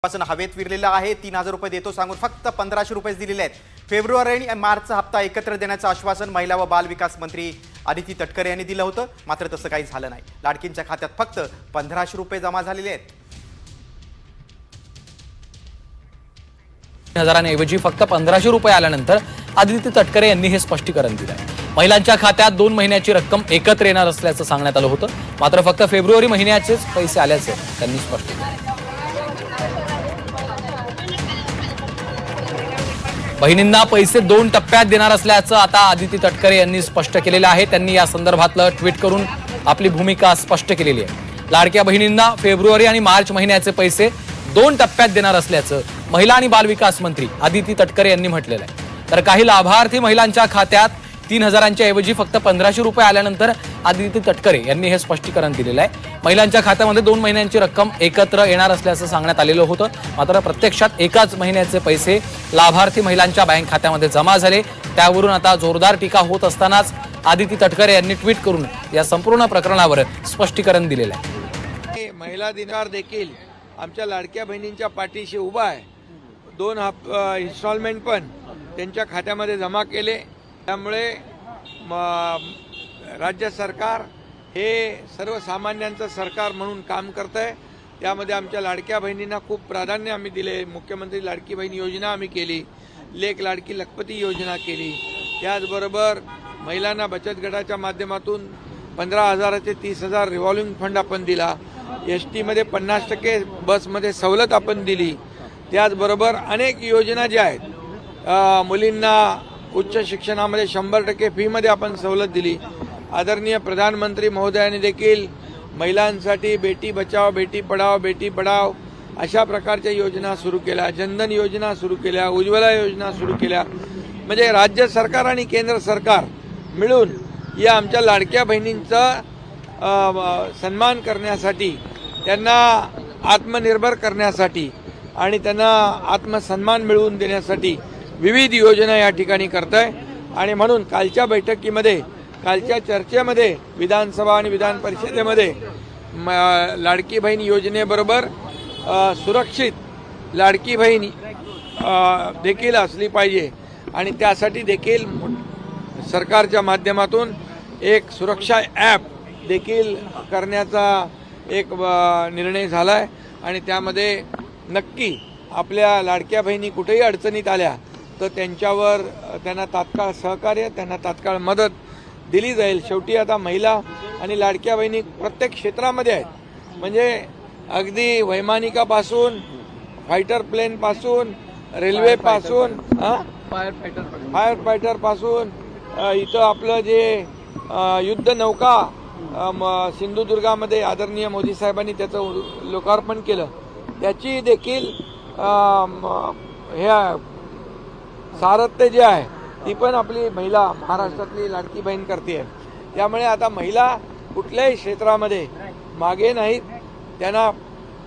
पासून हवेत विरलेला आहे। 3000 रुपये देतो सांगून फक्त 1500 रुपये दिलेले आहेत। फेब्रुवारी आणि मार्चचा हप्ता एकत्र देण्याचं आश्वासन महिला व बाल विकास मंत्री आदिती तटकरे यांनी दिलं होतं, मात्र तसं काही झालं नाही। लाडकींच्या खात्यात फक्त 1500 रुपये जमा झालेले आहेत। हजारांऐवजी फक्त 1500 रुपये आल्यानंतर आदिती तटकरे यांनी हे स्पष्टीकरण दिलं। महिलांच्या खात्यात 2 महिन्याची रक्कम एकत्र येणार असल्याचं सांगण्यात आलं होतं, मात्र फक्त फेब्रुवारी महिन्याचेच पैसे आल्याचे त्यांनी स्पष्ट केलं। बहिणींना पैसे 2 टप्प्यात देणार असल्याचं आता आदिती तटकरे यांनी स्पष्ट केलेलं आहे। त्यांनी या संदर्भातलं ट्विट करून आपली भूमिका स्पष्ट केलेली आहे। लाडक्या बहिणींना फेब्रुवारी आणि मार्च महिन्याचे पैसे 2 टप्प्यात देणार असल्याचं महिला आणि बाल विकास मंत्री आदिती तटकरे यांनी म्हटलेलं आहे। तर काही लाभार्थी महिलांच्या खात्यात 3000च्या ऐवजी फक्त 1500 रुपये आल्यानंतर आदिती तटकरे यांनी हे स्पष्टीकरण दिलेलं आहे। महिलांच्या खात्यामध्ये 2 महिन्यांची रक्कम एकत्र येणार असल्याचं सांगण्यात आलेलं होतं, मात्र प्रत्यक्षात एकाच महिन्याचे पैसे लाभार्थी महिलांच्या बँक खात्यामध्ये जमा झाले। त्यावरून आता जोरदार टीका होत असतानाच आदिती तटकरे यांनी ट्विट करून या संपूर्ण प्रकरणावर स्पष्टीकरण दिलेलं आहे। महिला दिनावर देखील आमच्या लाडक्या बहिणींच्या पाठीशी उभा आहे। 2 इन्स्टॉलमेंट पण त्यांच्या खात्यामध्ये जमा केले। त्यामुळे राज्य सरकार हे सर्वसामान्यांचं सरकार म्हणून काम करत आहे। त्यामध्ये आमच्या लाडक्या बहिणींना खूप प्राधान्य आम्ही दिले। मुख्यमंत्री लाडकी बहीण योजना आम्ही केली, लेक लाडकी लखपती योजना केली। त्याचबरोबर महिलांना बचत गटाच्या माध्यमातून 15,000 ते 30,000 रिव्हॉल्विंग फंड आपण दिला। ST मध्ये 50% बसमध्ये सवलत आपण दिली। त्याचबरोबर अनेक योजना ज्या आहेत, मुलींना उच्च शिक्षणामध्ये 100% फीमध्ये आपण सवलत दिली। आदरणीय प्रधानमंत्री महोदयांनी देखील महिलांसाठी बेटी बचाव बेटी पढाओ बेटी पढाओ अशा प्रकारच्या योजना सुरू केल्या, जनधन योजना सुरू केल्या, उज्ज्वला योजना सुरू केल्या। म्हणजे राज्य सरकार आणि केंद्र सरकार मिळून या आमच्या लाडक्या बहिणींचा सन्मान करण्यासाठी, त्यांना आत्मनिर्भर करण्यासाठी आणि त्यांना आत्मसन्मान मिळवून देण्यासाठी विविध योजना या ठिकाणी करत आहे। आणि म्हणून कालच्या बैठकीमध्ये, कालच्या चर्चेमध्ये विधानसभा आणि विधान परिषदेमध्ये लाडकी बहीण योजनेबरोबर सुरक्षित लाडकी बहीण देखील असली पाहिजे आणि त्यासाठी देखील सरकारच्या माध्यमातून एक सुरक्षा ॲप देखील करण्याचा एक निर्णय झाला आहे। आणि त्यामध्ये नक्की आपल्या लाडक्या बहिणी कुठेही अडचणीत आल्या तर त्यांच्यावर त्यांना तात्काळ सहकार्य, त्यांना तात्काळ मदत दिली जाईल। शेवटी आता महिला आणि लाडक्या बहिणी प्रत्येक क्षेत्रामध्ये आहेत। म्हणजे अगदी वैमानिकापासून, फायटर प्लेनपासून, रेल्वेपासून, फायर फायटरपासून, इथं आपलं जे युद्ध नौका सिंधुदुर्गामध्ये आदरणीय मोदी साहेबांनी त्याचं लोकार्पण केलं, त्याची देखील ह्या सारथ्य जे आहे ती पण आपली महिला महाराष्ट्रातली लाडकी बहीण करते आहे। त्यामुळे आता महिला कुठल्याही क्षेत्रामध्ये मागे नाहीत, त्यांना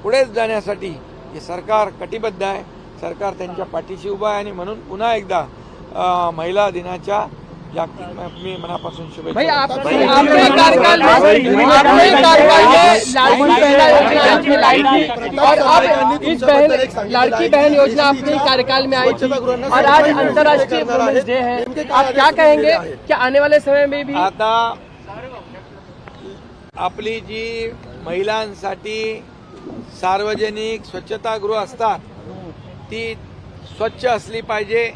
पुढेच जाण्यासाठी हे सरकार कटिबद्ध आहे। सरकार त्यांच्या पाठीशी उभा आहे आणि म्हणून पुन्हा एकदा महिला दिनाच्या जागतिक मी मनापासून शुभेच्छा। लाड़की बहन योजना अपने कार्यकाल में आई थी और आज अंतर्राष्ट्रीय वुमेन्स डे है, आप क्या कहेंगे कि आने वाले समय में भी आता आपली जी महिलांसाठी सार्वजनिक स्वच्छतागृह असतात ती स्वच्छ असली पाहिजे,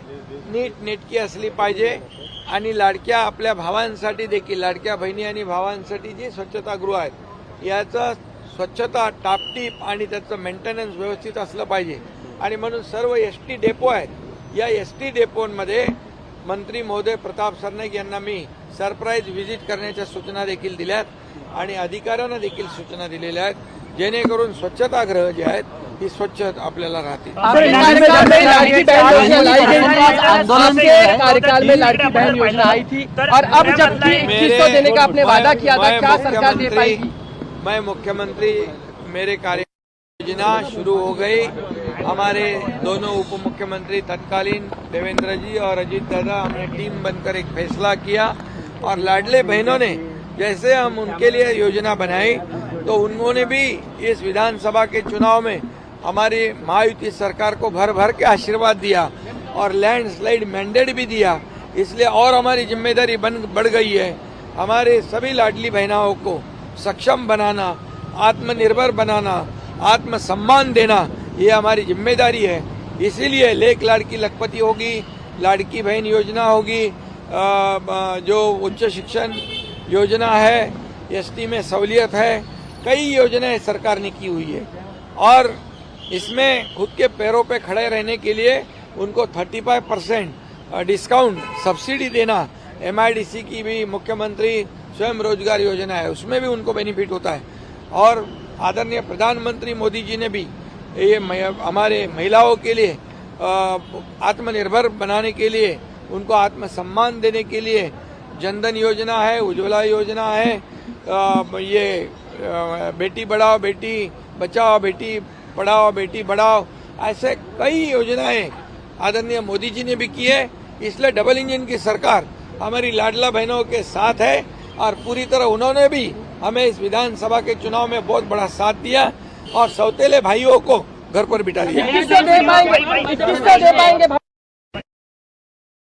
नीट नेटकी असली पाहिजे। आणि लाडक्या आपल्या भावांसाठी देखील, लाडक्या बहिणी आणि भावांसाठी जी स्वच्छतागृह आहेत याचं स्वच्छता टापटीप आणि त्याचं मेंटेनन्स व्यवस्थित असलं पाहिजे। आणि म्हणून सर्व ST डेपो आहेत, या ST डेपोमध्ये मंत्री महोदय प्रताप सरनाईक यांना मी सरप्राईज व्हिजिट करण्याच्या सूचना देखील दिल्यात आणि अधिकाऱ्यांना देखील सूचना दिलेल्या आहेत, जेणेकरून स्वच्छतागृह जे आहेत ती स्वच्छ आपल्याला राहतील। कार्यकाल में लाड़की बहन योजना आई थी और अब जबकि 2100 देने का आपने वादा किया था, क्या सरकार दे पाएगी? मैं मुख्यमंत्री, मेरे कार्य योजना शुरू हो गई। हमारे दोनों उप मुख्यमंत्री तत्कालीन देवेंद्र जी और अजीत दादा, हमने टीम बनकर एक फैसला किया और लाडले बहनों ने जैसे हम उनके लिए योजना बनाई तो उन्होंने भी इस विधानसभा के चुनाव में हमारी महायुति सरकार को भर भर के आशीर्वाद दिया और लैंडस्लाइड मैंडेट भी दिया, इसलिए और हमारी जिम्मेदारी बढ़ गई है। हमारे सभी लाडली बहनाओं को सक्षम बनाना, आत्मनिर्भर बनाना, आत्मसम्मान देना, ये हमारी जिम्मेदारी है। इसीलिए लेख लाड़की लखपति होगी, लाड़की बहन योजना होगी, जो उच्च शिक्षण योजना है, एसटी में सहूलियत है, कई योजनाएं सरकार ने की हुई है और इसमें खुद के पैरों पे खड़े रहने के लिए उनको 35% डिस्काउंट सब्सिडी देना, MIDC की भी मुख्यमंत्री स्वयं रोजगार योजना है, उसमें भी उनको बेनिफिट होता है। और आदरणीय प्रधानमंत्री मोदी जी ने भी ये हमारे महिलाओं के लिए आत्मनिर्भर बनाने के लिए, उनको आत्मसम्मान देने के लिए जनधन योजना है, उज्ज्वला योजना है, ये बेटी बढ़ाओ बेटी बचाओ, बेटी पढ़ाओ बेटी बढ़ाओ, ऐसे कई योजनाएं आदरणीय मोदी जी ने भी की है। इसलिए डबल इंजन की सरकार हमारी लाडला बहनों के साथ है और पूरी तरह उन्होंने भी हमें इस विधानसभा के चुनाव में बहुत बड़ा साथ दिया और सौतेले भाइयों को घर पर बिठा दिया। किसको दे पाएंगे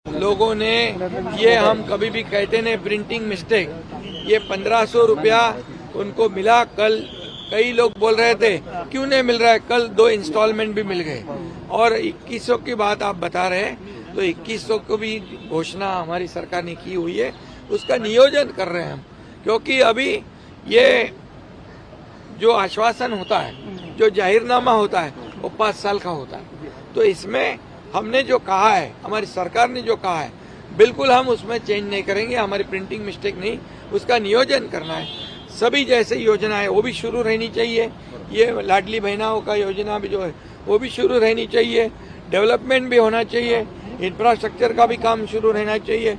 लोगों ने ये, हम कभी भी कहते नहीं प्रिंटिंग मिस्टेक, ये 1500 रुपया उनको मिला। कल कई लोग बोल रहे थे क्यों नहीं मिल रहा है, कल 2 इंस्टॉलमेंट भी मिल गए और 2100 की बात आप बता रहे हैं, तो 2100 को भी घोषणा हमारी सरकार ने की हुई है, उसका नियोजन कर रहे हैं हम। क्योंकि अभी ये जो आश्वासन होता है, जो जाहिरनामा होता है, वो 5 साल का होता है, तो इसमें हमने जो कहा है, हमारी सरकार ने जो कहा है, बिल्कुल हम उसमें चेंज नहीं करेंगे। हमारी प्रिंटिंग मिस्टेक नहीं, उसका नियोजन करना है। सभी जैसे योजना है वो भी शुरू रहनी चाहिए, ये लाडली बहनाओं का योजना भी जो है वो भी शुरू रहनी चाहिए, डेवलपमेंट भी होना चाहिए, इंफ्रास्ट्रक्चर का भी काम शुरू रहना चाहिए,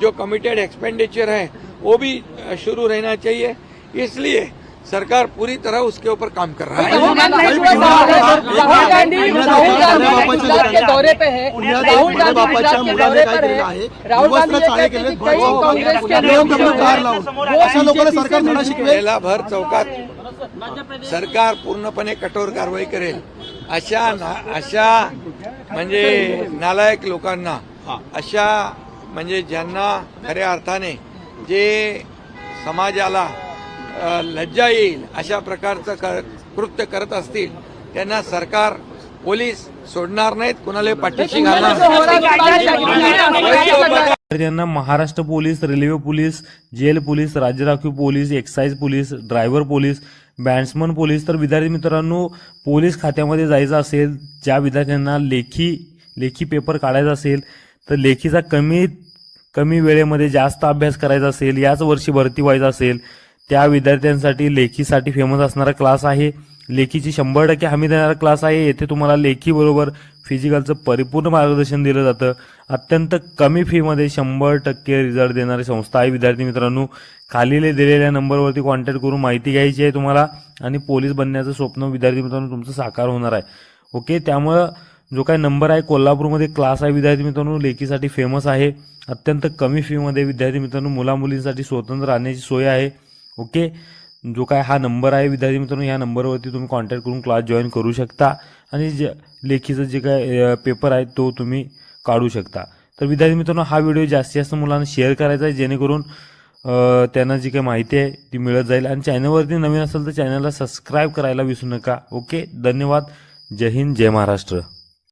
जो कमिटेड एक्सपेंडिचर है वो भी शुरू रहना चाहिए। इसलिए सरकार पूरी तरह उसके ऊपर काम कर रहा है। राहुल गांधी गुजरात के दौरे पे है, राहुल गांधी गुजरात के दौरे पर है, राहुल गांधी ये कहते हैं कि कई कांग्रेस के वेळेला भर चौकात सरकार पूर्णपणे कठोर कारवाई करेल, अशा म्हणजे नालायक लोकांना, अशा म्हणजे ज्यांना खऱ्या अर्थाने जे समाजाला लज्जा येईल अशा प्रकारचं कृत्य करत असतील त्यांना सरकार, पोलीस सोडणार नाहीत, कुणाला पाठीशी घालणार नाही। त्यांना Maharashtra police, railway police, jail police, राज्य राखीव police, excise police, driver police, batsman police, तर विद्यार्थी मित्रांनो पोलीस खात्यामध्ये जायचं असेल, ज्या विद्यार्थ्यांना लेखी पेपर काढायचा असेल, तर लेखीचा कमी वेळेमध्ये जास्त अभ्यास करायचा असेल, याच वर्षी भरती व्हायचं असेल, त्या विद्यार्थ्यांसाठी लेखीसाठी फेमस असणारा क्लास आहे। लेखीची 100% हमी देणारा क्लास आहे। येथे तुम्हाला लेखी बरोबर फिजिकलचं परिपूर्ण मार्गदर्शन दिलं जातं। अत्यंत कमी फीमध्ये 100% रिझल्ट देणारी संस्था आहे। विद्यार्थी मित्रांनो, खाली दिलेल्या नंबरवरती कॉन्टॅक्ट करून माहिती घ्यायची आहे तुम्हाला आणि पोलीस बनण्याचं स्वप्न विद्यार्थी मित्रांनो तुमचं साकार होणार आहे। ओके, त्यामुळे जो काही नंबर आहे, कोल्हापूरमध्ये क्लास आहे विद्यार्थी मित्रांनो, लेखीसाठी फेमस आहे। अत्यंत कमी फीमध्ये विद्यार्थी मित्रांनो मुला मुलींसाठी स्वतंत्र राहण्याची सोय आहे। ओके, जो काय हा नंबर आहे विद्यार्थी मित्रांनो, या नंबरवरती तुम्ही कॉन्टॅक्ट करून क्लास जॉईन करू शकता आणि लेखीचं जे काय पेपर आहे तो तुम्ही काढू शकता। तर विद्यार्थी मित्रांनो, हा व्हिडिओ जास्तीत जास्त मुलांना शेअर करायचा आहे, जेणेकरून त्यांना जी काही माहिती आहे ती मिळत जाईल। आणि चॅनलवरती नवीन असेल तर चॅनलला सबस्क्राईब करायला विसरू नका। ओके, धन्यवाद। जय हिंद, जय महाराष्ट्र।